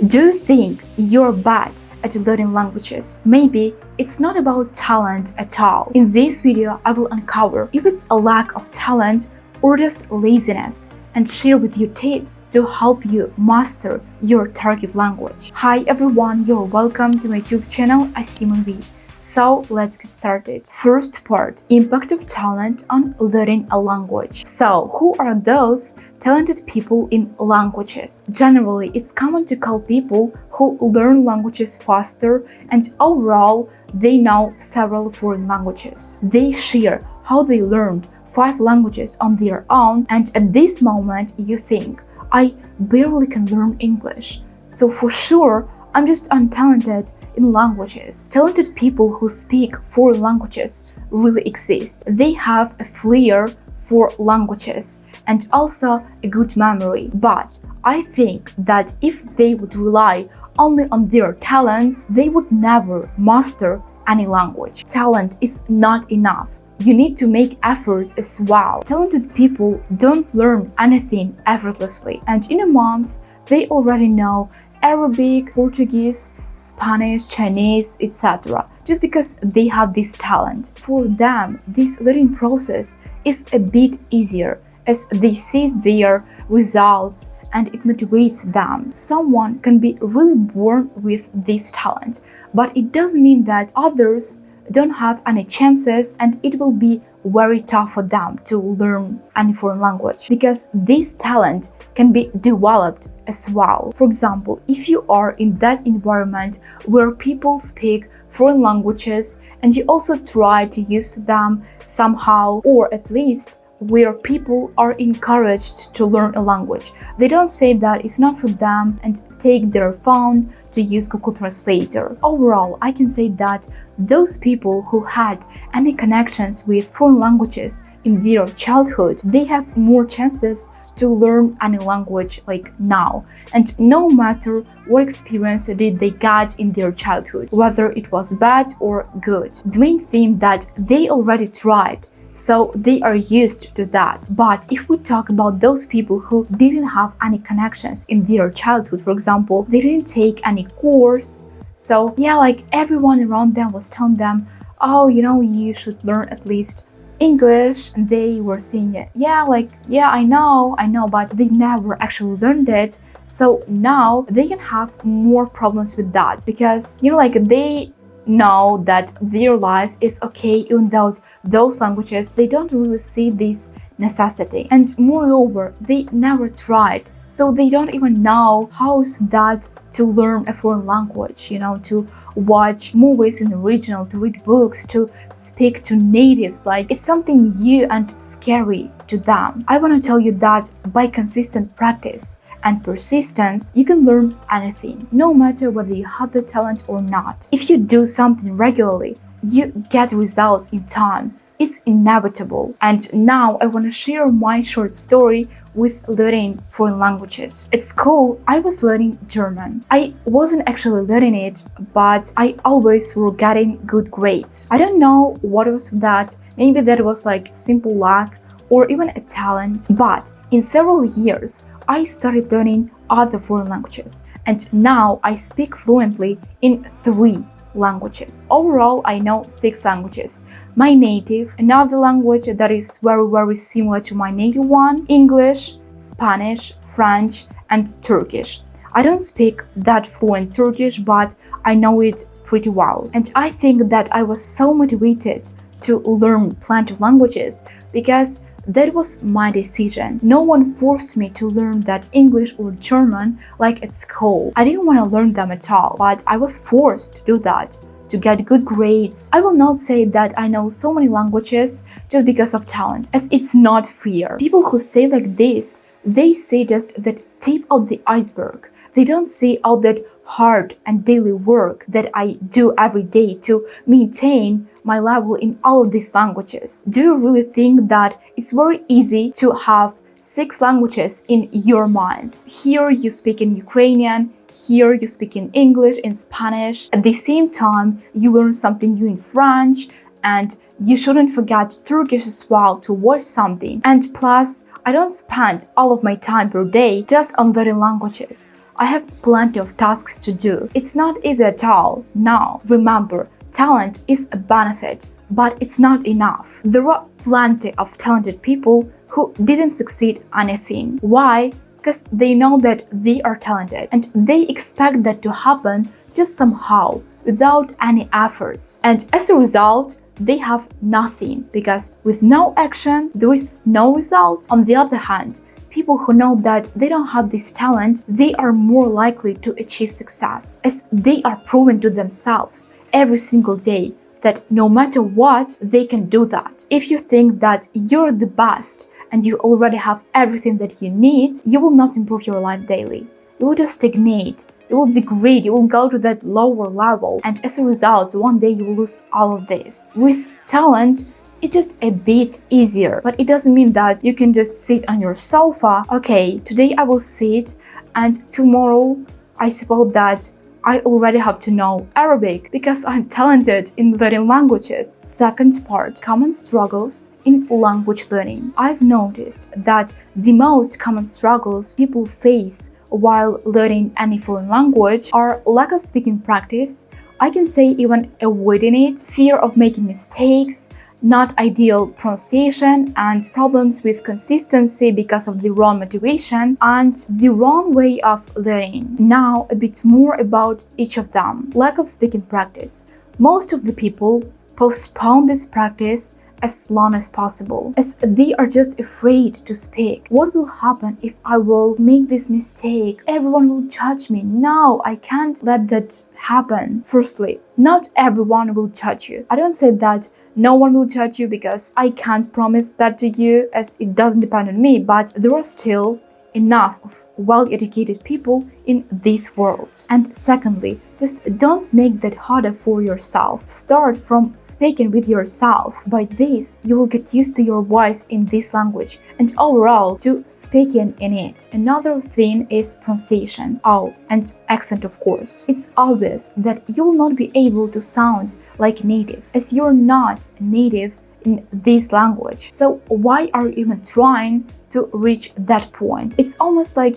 Do you think you're bad at learning languages? Maybe it's not about talent at all. In this video, I will uncover if it's a lack of talent or just laziness and share with you tips to help you master your target language. Hi everyone, you're welcome to my YouTube channel, Monvie. So let's get started. First part, impact of talent on learning a language. So who are those talented people in languages? Generally, it's common to call people who learn languages faster and overall they know several foreign languages. They share how they learned 5 languages on their own, and at this moment you think, I barely can learn English. So for sure, I'm just untalented in languages. Talented people who speak 4 languages really exist. They have a flair for languages and also a good memory. But I think that if they would rely only on their talents, they would never master any language. Talent is not enough. You need to make efforts as well. Talented people don't learn anything effortlessly, and in a month, they already know Arabic, Portuguese, Spanish, Chinese, etc. just because they have this talent. For them, this learning process is a bit easier as they see their results and it motivates them. Someone can be really born with this talent, but it doesn't mean that others don't have any chances and it will be very tough for them to learn any foreign language because this talent can be developed as well. For example, if you are in that environment where people speak foreign languages and you also try to use them somehow, or at least where people are encouraged to learn a language, they don't say that it's not for them and take their phone to use Google Translator. Overall, I can say that those people who had any connections with foreign languages in their childhood, they have more chances to learn any language like now. And no matter what experience did they get in their childhood, whether it was bad or good, the main thing that they already tried, so they are used to that. But if we talk about those people who didn't have any connections in their childhood, for example, they didn't take any course, so yeah, like everyone around them was telling them, oh, you should learn at least English, and they were saying it, yeah, I know, but they never actually learned it. So now they can have more problems with that because, they know that their life is okay even though those languages, they don't really see this necessity. And moreover, they never tried. So they don't even know how's that to learn a foreign language, to watch movies in the original, to read books, to speak to natives. Like, it's something new and scary to them. I want to tell you that by consistent practice and persistence, you can learn anything, no matter whether you have the talent or not. If you do something regularly, you get results in time. It's inevitable. And now I want to share my short story with learning foreign languages. At school, I was learning German. I wasn't actually learning it, but I always were getting good grades. I don't know what was that. Maybe that was like simple luck or even a talent. But in several years, I started learning other foreign languages. And now I speak fluently in 3 languages. Overall, I know 6 languages. My native, another language that is very, very similar to my native one, English, Spanish, French, and Turkish. I don't speak that fluent Turkish, but I know it pretty well. And I think that I was so motivated to learn plenty of languages because that was my decision. No one forced me to learn that English or German like at school. I didn't want to learn them at all, but I was forced to do that to get good grades. I will not say that I know so many languages just because of talent, as it's not fair. People who say like this, they say just that tip of the iceberg. They don't see all that hard and daily work that I do every day to maintain my level in all of these languages. Do you really think that it's very easy to have 6 languages in your minds? Here you speak in Ukrainian, here you speak in English, in Spanish. At the same time, you learn something new in French, and you shouldn't forget Turkish as well to watch something. And plus, I don't spend all of my time per day just on learning languages. I have plenty of tasks to do. It's not easy at all. Now, remember, talent is a benefit, but it's not enough. There are plenty of talented people who didn't succeed anything. Why? Because they know that they are talented and they expect that to happen just somehow without any efforts. And as a result, they have nothing because with no action, there is no result. On the other hand, people who know that they don't have this talent, they are more likely to achieve success as they are proven to themselves every single day that no matter what, they can do that. If you think that you're the best and you already have everything that you need, you will not improve your life daily. You will just stagnate. You will degrade, you will go to that lower level, and as a result, one day you will lose all of this. With talent, it's just a bit easier, but it doesn't mean that you can just sit on your sofa. Okay, today I will sit, and tomorrow I suppose that I already have to know Arabic because I'm talented in learning languages. Second part, common struggles in language learning. I've noticed that the most common struggles people face while learning any foreign language are lack of speaking practice, I can say even avoiding it, fear of making mistakes, not ideal pronunciation, and problems with consistency because of the wrong motivation and the wrong way of learning. Now, a bit more about each of them. Lack of speaking practice. Most of the people postpone this practice as long as possible, as they are just afraid to speak. What will happen if I will make this mistake? Everyone will judge me. No, I can't let that happen. Firstly, not everyone will judge you. I don't say that no one will judge you because I can't promise that to you as it doesn't depend on me, but there are still enough of well-educated people in this world. And secondly, just don't make that harder for yourself. Start from speaking with yourself. By this, you will get used to your voice in this language and overall to speaking in it. Another thing is pronunciation. Oh, and accent, of course. It's obvious that you will not be able to sound like native as you're not native in this language. So why are you even trying to reach that point? It's almost like,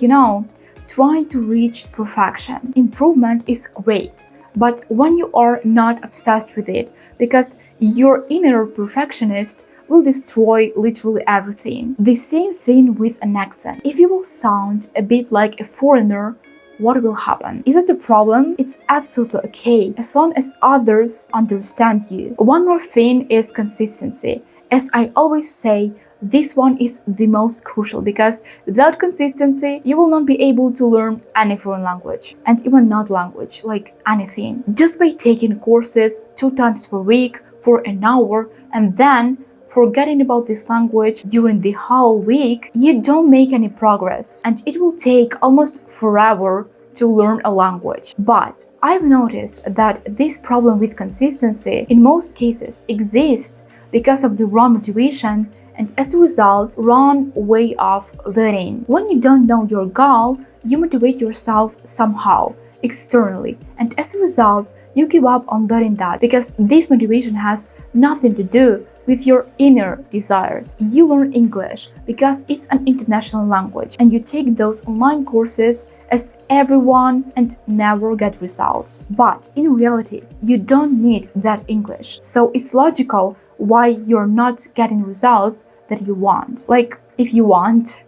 trying to reach perfection. Improvement is great, but when you are not obsessed with it, because your inner perfectionist will destroy literally everything. The same thing with an accent. If you will sound a bit like a foreigner, what will happen? Is it a problem? It's absolutely okay, as long as others understand you. One more thing is consistency. As I always say, this one is the most crucial because without consistency, you will not be able to learn any foreign language and even not language, like anything. Just by taking courses 2 times per week for an hour and then forgetting about this language during the whole week, you don't make any progress and it will take almost forever to learn a language. But I've noticed that this problem with consistency in most cases exists because of the wrong motivation and as a result, wrong way of learning. When you don't know your goal, you motivate yourself somehow, externally, and as a result, you give up on learning that because this motivation has nothing to do with your inner desires. You learn English because it's an international language and you take those online courses as everyone and never get results. But in reality, you don't need that English. So it's logical why you're not getting results that you want. Like, if you want,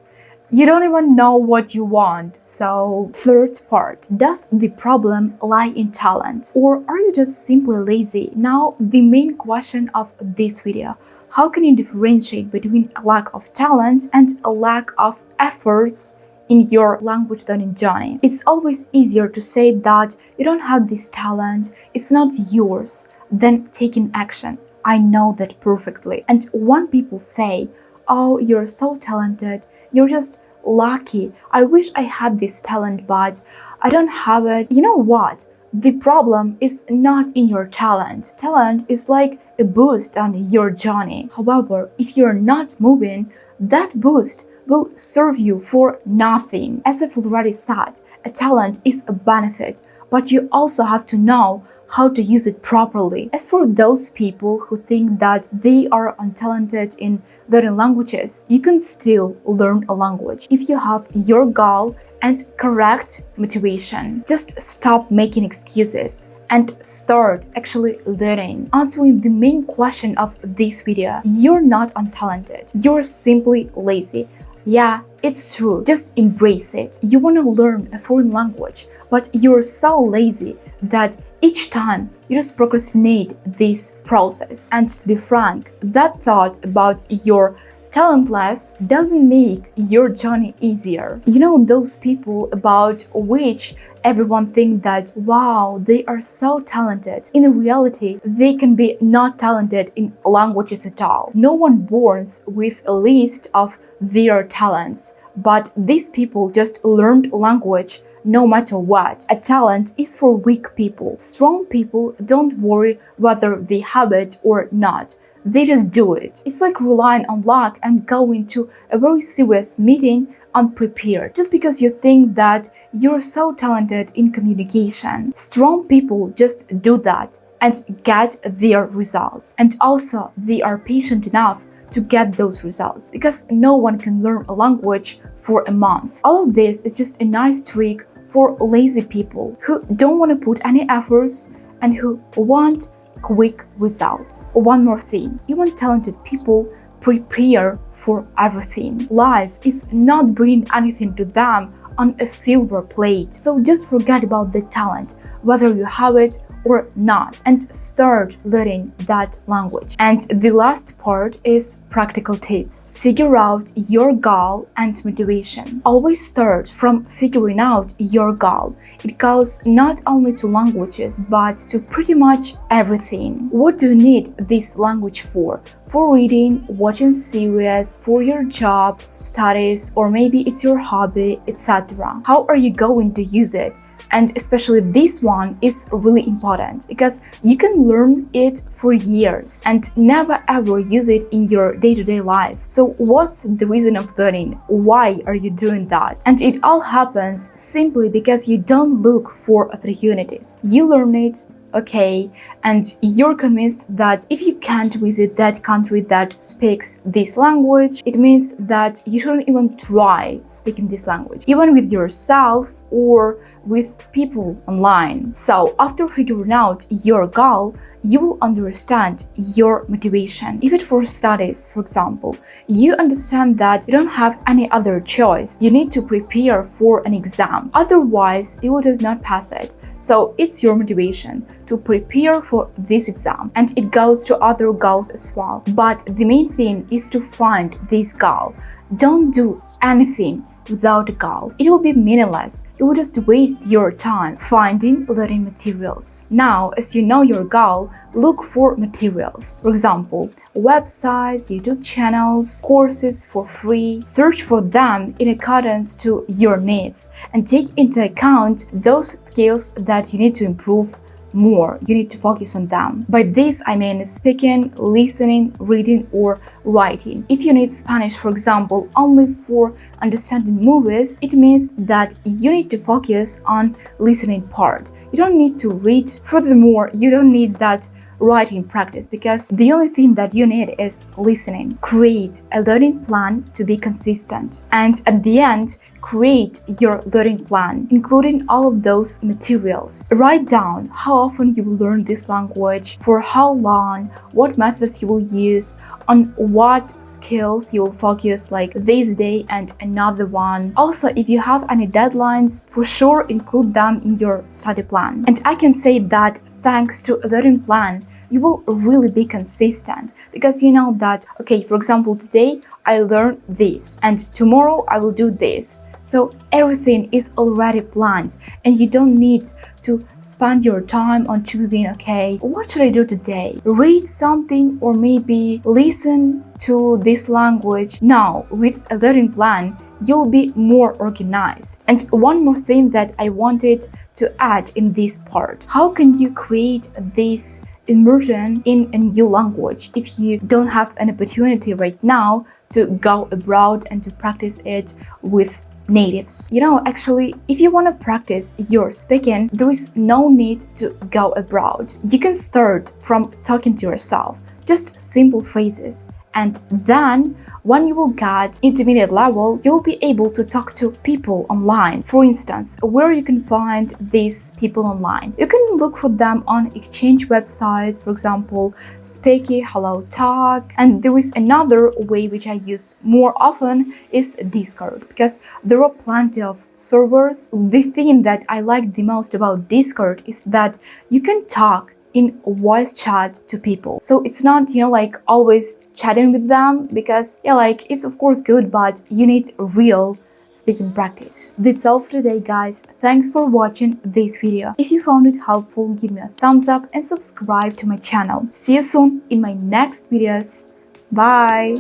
you don't even know what you want. So, third part, does the problem lie in talent or are you just simply lazy? Now, the main question of this video, how can you differentiate between a lack of talent and a lack of efforts in your language learning journey? It's always easier to say that you don't have this talent, it's not yours, than taking action. I know that perfectly. And when people say, oh, you're so talented, you're just lucky, I wish I had this talent, but I don't have it. You know what? The problem is not in your talent. Talent is like a boost on your journey. However, if you're not moving, that boost will serve you for nothing. As I've already said, a talent is a benefit, but you also have to know how to use it properly. As for those people who think that they are untalented in learning languages, you can still learn a language if you have your goal and correct motivation. Just stop making excuses and start actually learning. Answering the main question of this video, you're not untalented. You're simply lazy. Yeah, it's true. Just embrace it. You want to learn a foreign language, but you're so lazy that each time you just procrastinate this process. And to be frank, that thought about your talentless doesn't make your journey easier. You know, those people about which everyone thinks that, wow, they are so talented. In reality, they can be not talented in languages at all. No one borns with a list of their talents, but these people just learned language no matter what. A talent is for weak people. Strong people don't worry whether they have it or not. They just do it. It's like relying on luck and going to a very serious meeting unprepared just because you think that you're so talented in communication. Strong people just do that and get their results. And also, they are patient enough to get those results because no one can learn a language for a month. All of this is just a nice trick for lazy people who don't want to put any efforts and who want quick results. One more thing, even talented people prepare for everything. Life is not bringing anything to them on a silver plate. So just forget about the talent, whether you have it or not, and start learning that language. And the last part is practical tips. Figure out your goal and motivation. Always start from figuring out your goal. It goes not only to languages, but to pretty much everything. What do you need this language for? For reading, watching series, for your job, studies, or maybe it's your hobby, etc. How are you going to use it? And especially this one is really important because you can learn it for years and never ever use it in your day-to-day life. So what's the reason of learning? Why are you doing that? And it all happens simply because you don't look for opportunities. You learn it, okay, and you're convinced that if you can't visit that country that speaks this language, it means that you shouldn't even try speaking this language, even with yourself or with people online. So after figuring out your goal, you will understand your motivation. If it's for studies, for example, you understand that you don't have any other choice. You need to prepare for an exam. Otherwise, you will just not pass it. So it's your motivation to prepare for this exam, and it goes to other goals as well. But the main thing is to find this goal. Don't do anything without a goal. It will be meaningless. You will just waste your time finding learning materials. Now, as you know your goal, look for materials. For example, websites, YouTube channels, courses for free. Search for them in accordance to your needs and take into account those skills that you need to improve more. You need to focus on them. By this, I mean speaking, listening, reading, or writing. If you need Spanish, for example, only for understanding movies, it means that you need to focus on listening part. You don't need to read. Furthermore, you don't need that writing practice because the only thing that you need is listening. Create a learning plan to be consistent. And at the end, create your learning plan, including all of those materials. Write down how often you will learn this language, for how long, what methods you will use, on what skills you will focus like this day and another one. Also, if you have any deadlines, for sure include them in your study plan. And I can say that thanks to a learning plan, you will really be consistent because you know that, okay, for example, today I learned this and tomorrow I will do this. So everything is already planned and you don't need to spend your time on choosing, okay, what should I do today? Read something or maybe listen to this language. Now, with a learning plan, you'll be more organized. And one more thing that I wanted to add in this part. How can you create this immersion in a new language if you don't have an opportunity right now to go abroad and to practice it with natives? You know, actually, if you want to practice your speaking, there is no need to go abroad. You can start from talking to yourself, just simple phrases, And then when you will get intermediate level, you'll be able to talk to people online. For instance, where you can find these people online. You can look for them on exchange websites, for example, Speaky, HiLau Talk. And there is another way which I use more often is Discord, because there are plenty of servers. The thing that I like the most about Discord is that you can talk in voice chat to people. So it's not, like always chatting with them, because it's of course good, but you need real speaking practice. That's all for today, guys. Thanks for watching this video. If you found it helpful, give me a thumbs up and subscribe to my channel. See you soon in my next videos. Bye!